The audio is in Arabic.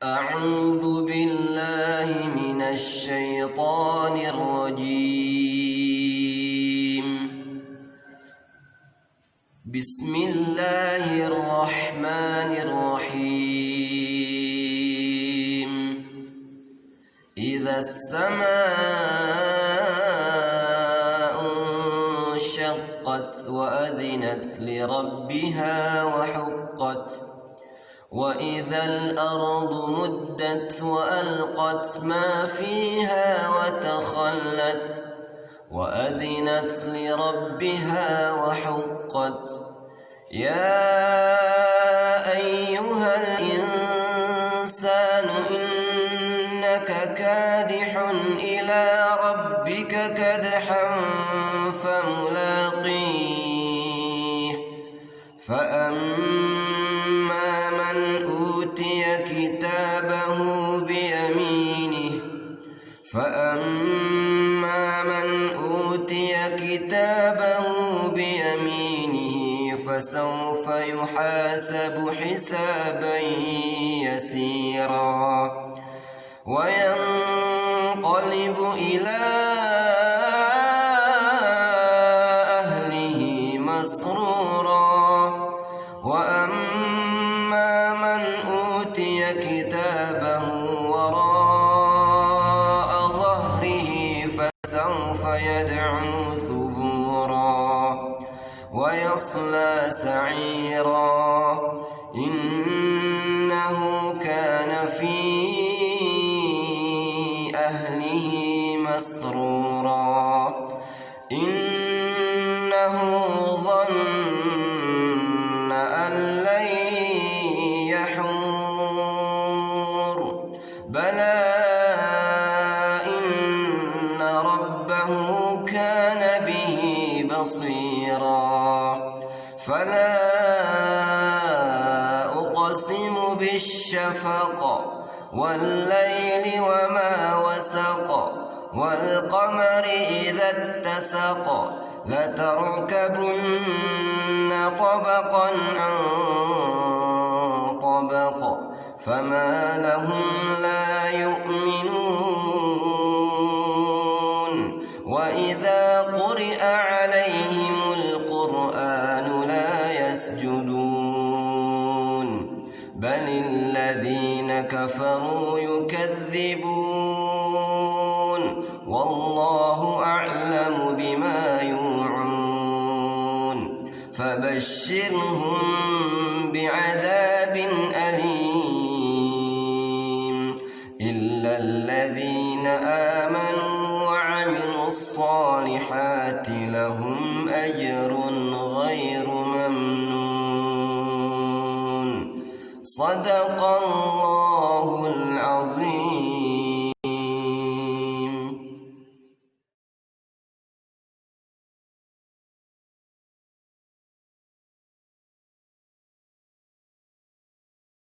أعوذ بالله من الشيطان الرجيم. بسم الله الرحمن الرحيم. إذا السماء انشقت وأذنت لربها وحقت، وإذا الأرض مدت وألقت ما فيها وتخلت، وأذنت لربها وحقت. يا أيها الإنسان إنك كادح إلى ربك كدحا فملاقيه. فأما من أوتي كتابه بيمينه فسوف يحاسب حسابا يسيرا، وينقلب إلى أهله مسرورا. وأما من أوتي كتابه وراء ظهره فسوف يدعو ثبورا ويصلى سعيرا، إنه كان في أهله مسرورا، إنه ظن أن لن يحور. بلى إن ربه كان به بصيرا. فلا أقسم بالشفق والليل وما وسق، والقمر إذا اتسق، لتركبن طبقا عن طبق، فما لهم لا يؤمنون. وإذا قرئ عليهم القرآن لا يسجدون، بل الذين كفروا يكذبون، والله أعلم بما يوعون. فبشرهم بعذاب أليم إلا الذين آمنوا وعملوا الصالحات لهم أجر غير ممنون. صدق الله